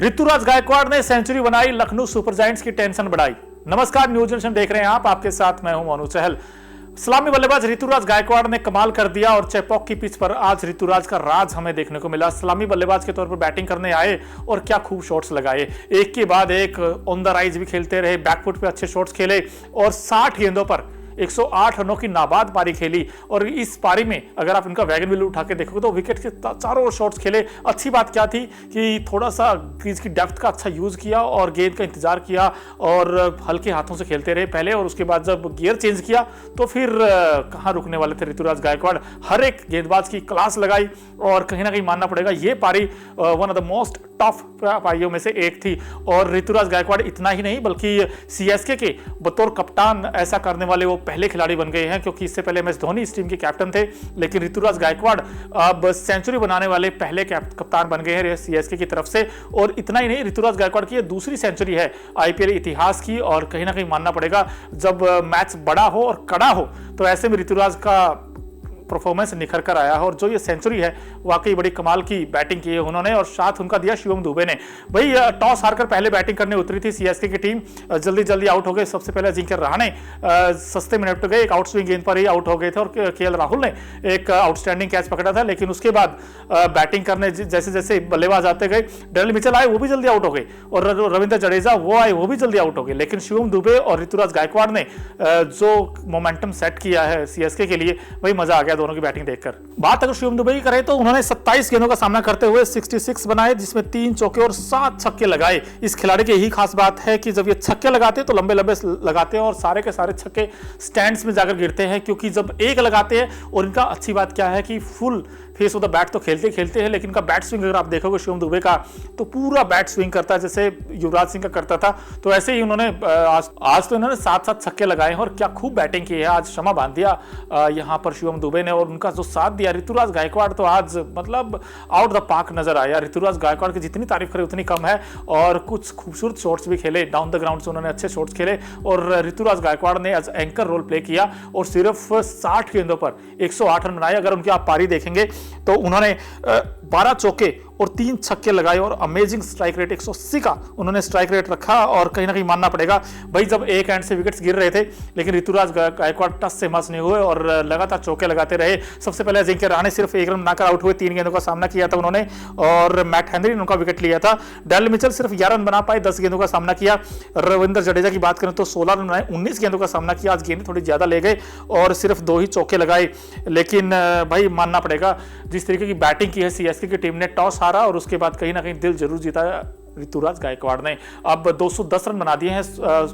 ऋतुराज गायकवाड़ ने सेंचुरी बनाई, Lucknow super giants की टेंशन बढ़ाई। नमस्कार, न्यूज जंक्शन देख रहे हैं आप, आपके साथ मैं हूं मोनू चहल। सलामी बल्लेबाज ऋतुराज गायकवाड़ ने कमाल कर दिया और चेपॉक की पिच पर आज ऋतुराज का राज हमें देखने को मिला। सलामी बल्लेबाज के तौर पर बैटिंग करने आए और क्या खूब शॉट्स लगाए, एक के बाद एक ऑन द राइज भी खेलते रहे, बैकफुट पे अच्छे शॉट्स खेले और 60 गेंदों पर 108 रनों की नाबाद पारी खेली। और इस पारी में अगर आप इनका वैगन व्हील उठा के देखोगे तो विकेट के चारों ओर शॉट्स खेले। अच्छी बात क्या थी कि थोड़ा सा क्रीज की डेप्थ का अच्छा यूज किया और गेंद का इंतजार किया और हल्के हाथों से खेलते रहे पहले, और उसके बाद जब गियर चेंज किया तो फिर कहाँ रुकने वाले थे ऋतुराज गायकवाड़। हर एक गेंदबाज की क्लास लगाई और कहीं ना कहीं मानना पड़ेगा ये पारी one of the most tough पारियों में से एक थी। और ऋतुराज गायकवाड़ इतना ही नहीं बल्कि सीएसके के बतौर कप्तान ऐसा करने वाले वो पहले खिलाड़ी बन गए हैं, क्योंकि इससे पहले MS धोनी इस टीम के कैप्टन थे, लेकिन ऋतुराज गायकवाड़ अब सेंचुरी बनाने वाले पहले कप्तान बन गए हैं सीएसके की तरफ से। और इतना ही नहीं, ऋतुराज गायकवाड़ की दूसरी सेंचुरी है आईपीएल इतिहास की। और कहीं ना कहीं मानना पड़ेगा जब मैच बड़ा हो और कड़ा हो तो ऐसे में ऋतुराज का परफॉर्मेंस निखर कर आया है। और जो ये सेंचुरी है वाकई बड़ी कमाल की बैटिंग की है उन्होंने, और साथ उनका दिया शिवम दुबे ने। भाई टॉस हारकर पहले बैटिंग करने उतरी थी सीएसके की टीम, जल्दी आउट हो गए। सबसे पहले अजिंक्य रहाणे सस्ते मिनट गए, एक आउट स्विंग गेंद पर ही आउट हो गए थे और केएल राहुल ने एक आउटस्टैंडिंग कैच पकड़ा था। लेकिन उसके बाद बैटिंग करने जैसे जैसे बल्लेबाज आते गए, डेरिल मिचेल आए वो भी जल्दी आउट हो गए, और रविंद्र जडेजा वो आए वो भी जल्दी आउट हो गए। लेकिन शिवम दुबे और ऋतुराज गायकवाड़ ने जो मोमेंटम सेट किया है सीएसके के लिए, वही मजा आ गया दोनों की बैटिंग देखकर। बात अगर शिवम दुबे की करें तो उन्होंने 27 गेंदों का सामना करते हुए 66 बनाए, जिसमें 3 चौके और 7 छक्के लगाए। इस खिलाड़ी की यही खास बात है कि जब ये छक्के लगाते हैं तो लंबे लंबे लगाते हैं और सारे के सारे छक्के स्टैंड्स में जाकर गिरते हैं, क्योंकि जब एक लगाते हैं, और इनका अच्छी बात क्या है कि full face of the bat तो खेलते हैं, लेकिन इनका बैट स्विंग अगर आप देखोगे शिवम दुबे का तो पूरा बैट स्विंग करता है जैसे युवराज सिंह का करता था। तो ऐसे ही उन्होंने आज तो इन्होंने 7 छक्के लगाए हैं और क्या खूब बैटिंग की है। आज क्षमा बांध दिया यहाँ पर शिवम दुबे ने, और उनका जो साथ दिया ऋतुराज गायकवाड़ तो आज मतलब आउट द पार्क नजर आया। ऋतुराज गायकवाड़ की जितनी तारीफ करें उतनी कम है, और कुछ खूबसूरत शॉट्स भी खेले डाउन द ग्राउंड से, उन्होंने अच्छे शॉट्स खेले। और ऋतुराज गायकवाड़ ने एज एंकर रोल प्ले किया और सिर्फ 60 गेंदों पर 108 रन बनाए। अगर उनकी आप पारी देखेंगे तो उन्होंने 12 चौके और 3 छक्के लगाए और अमेजिंग स्ट्राइक रेट 180 का उन्होंने स्ट्राइक रेट रखा। और कहीं ना कहीं मानना पड़ेगा भाई, जब एक एंड से विकेट्स गिर रहे थे लेकिन ऋतुराज गायकवाड़ टस से मस नहीं हुए और लगातार चौके लगाते रहे। सबसे पहले अजिंक्य रहाणे सिर्फ 1 रन बनाकर आउट हुए, 3 गेंदों का सामना किया था उन्होंने, और मैट हेनरी ने उनका विकेट लिया था। डेरिल मिचेल सिर्फ 11 रन बना पाए, 10 गेंदों का सामना किया। रविंद्र जडेजा की बात करें तो 16 रन बनाए, 19 गेंदों का सामना किया। आज गेंदें थोड़ी ज्यादा ले गए और सिर्फ 2 ही चौके लगाए। लेकिन भाई मानना पड़ेगा जिस तरीके की बैटिंग की है सीएसके की टीम ने, टॉस हारा और उसके बाद कहीं ना कहीं दिल जरूर जीता ऋतुराज गायकवाड़ ने। अब 210 रन बना दिए हैं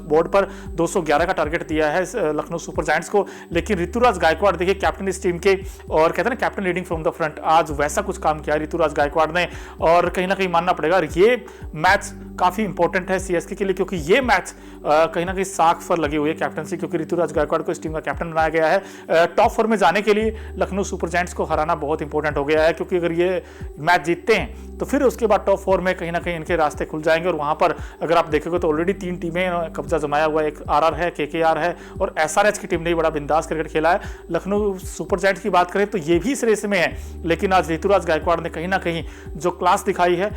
बोर्ड पर, 211 का टारगेट दिया है लखनऊ सुपर जायंट्स को। लेकिन ऋतुराज गायकवाड़ देखिए कैप्टन इस टीम के, और कहते हैं ना captain leading from the front, आज वैसा कुछ काम किया ऋतुराज गायकवाड़ ने। और कहीं ना कहीं मानना पड़ेगा ये मैच काफी इंपॉर्टेंट है सीएसके के लिए, क्योंकि ये मैच कहीं ना कहीं साख पर लगी हुई है कैप्टनसी, क्योंकि ऋतुराज गायकवाड़ को इस टीम का कैप्टन बनाया गया है। टॉप 4 में जाने के लिए लखनऊ सुपर जायंट्स को हराना बहुत इंपॉर्टेंट हो गया है, क्योंकि अगर ये मैच जीतते हैं तो फिर उसके बाद टॉप 4 में कहीं ना कहीं इनके रास्ते खुल जाएंगे। और वहां पर अगर आप देखोगे तो ऑलरेडी 3 टीमें कब्जा जमाया हुआ है, एक आरआर है, केकेआर है, और एसआरएच की टीम ने बड़ा बिंदास क्रिकेट खेला है। लखनऊ सुपर जायंट्स की बात करें तो ये भी इस रेस में है, लेकिन आज ऋतुराज गायकवाड़ ने कहीं ना कहीं जो क्लास दिखाई है,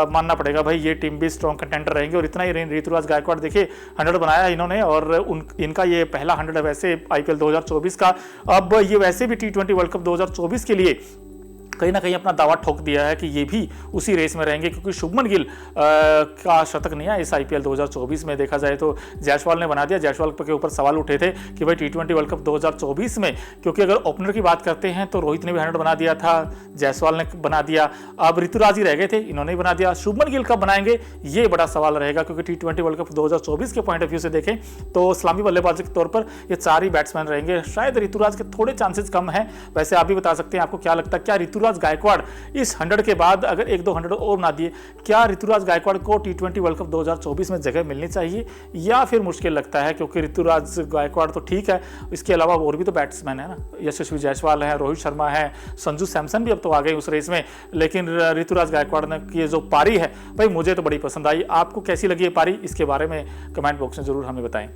मानना पड़ेगा भाई ये टीम भी स्ट्रॉन्ग कंटेंडर रहेंगे। और इतना ही ऋतुराज गायकवाड़ देखिए 100 बनाया इन्होंने, और इनका ये पहला 100 है वैसे आईपीएल 2024 का। अब ये वैसे भी T20 वर्ल्ड कप 2024 के लिए कहीं ना कहीं अपना दावा ठोक दिया है कि ये भी उसी रेस में रहेंगे, क्योंकि शुभमन गिल का शतक नहीं है इस आईपीएल 2024 में। देखा जाए तो जायसवाल ने बना दिया। जायसवाल के ऊपर सवाल उठे थे कि भाई T20 वर्ल्ड कप 2024 में, क्योंकि अगर ओपनर की बात करते हैं तो रोहित ने भी 100 बना दिया था, जायसवाल ने बना दिया, अब ऋतुराज ही रह गए थे, इन्होंने ही बना दिया। शुभमन गिल कब बनाएंगे ये बड़ा सवाल रहेगा, क्योंकि T20 वर्ल्ड कप 2024 के पॉइंट ऑफ व्यू से देखें तो सलामी बल्लेबाज के तौर पर ये 4 ही बैट्समैन रहेंगे। शायद ऋतुराज के थोड़े चांसेस कम है। वैसे आप भी बता सकते हैं आपको क्या लगता है, क्या ऋतुराज गायकवाड़ इस 100 के बाद अगर 1-2 100 और बना दिए, क्या ऋतुराज गायकवाड़ को T20 वर्ल्ड कप 2024 में जगह मिलनी चाहिए, या फिर मुश्किल लगता है? क्योंकि ऋतुराज गायकवाड़ तो ठीक है, इसके अलावा और भी तो बैट्समैन है ना, यशस्वी जायसवाल है, रोहित शर्मा है, संजू सैमसन भी अब तो आ गए उस रेस में। लेकिन ऋतुराज गायकवाड़ ने की जो पारी है भाई मुझे तो बड़ी पसंद आई। आपको कैसी लगी ये पारी, इसके बारे में कमेंट बॉक्स में जरूर हमें बताएं।